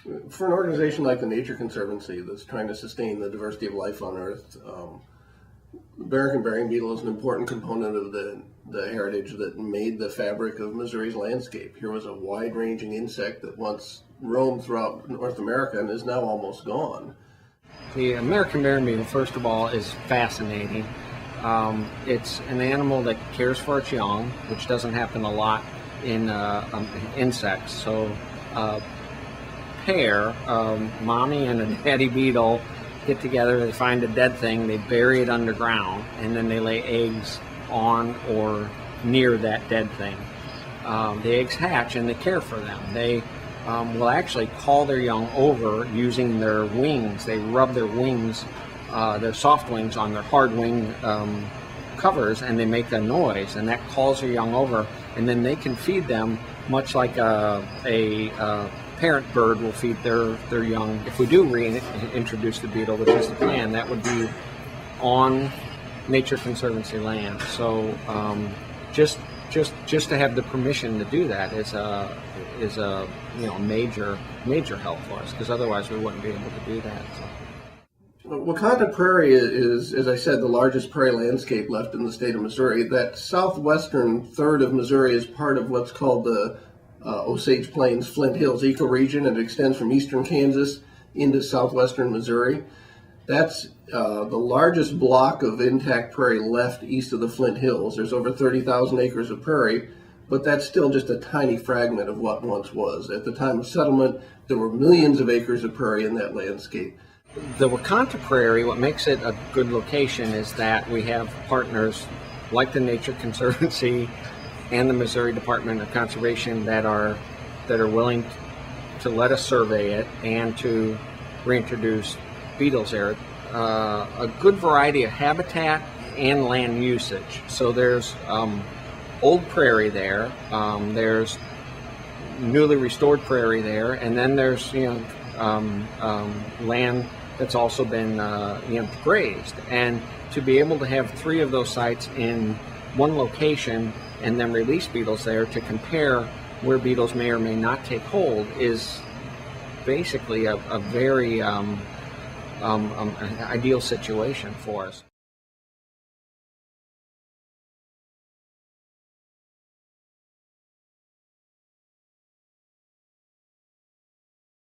For an organization like the Nature Conservancy that's trying to sustain the diversity of life on Earth, the American Burying Beetle is an important component of the heritage that made the fabric of Missouri's landscape. Here was a wide-ranging insect that once roamed throughout North America and is now almost gone. The American Burying Beetle, first of all, is fascinating. It's an animal that cares for its young, which doesn't happen a lot in insects. So pair, mommy and a daddy beetle, get together, they find a dead thing, they bury it underground, and then they lay eggs on or near that dead thing. The eggs hatch and they care for them. They will actually call their young over using their wings. They rub their wings, their soft wings, on their hard wing covers, and they make a noise, and that calls their young over, and then they can feed them much like a parent bird will feed their young. If we do reintroduce the beetle, which is the plan, that would be on Nature Conservancy land. So just to have the permission to do that is a major help for us, because otherwise we wouldn't be able to do that. So. kon-tah Prairie is, as I said, the largest prairie landscape left in the state of Missouri. That southwestern third of Missouri is part of what's called the Osage Plains Flint Hills ecoregion. It extends from eastern Kansas into southwestern Missouri. That's the largest block of intact prairie left east of the Flint Hills. There's over 30,000 acres of prairie, but that's still just a tiny fragment of what once was. At the time of settlement, there were millions of acres of prairie in that landscape. The kon-tah Prairie, what makes it a good location is that we have partners like the Nature Conservancy and the Missouri Department of Conservation that are willing to let us survey it and to reintroduce beetles there. A good variety of habitat and land usage. So there's old prairie there, there's newly restored prairie there, and then there's land that's also been grazed. And to be able to have three of those sites in one location and then release beetles there to compare where beetles may or may not take hold is basically a very ideal situation for us.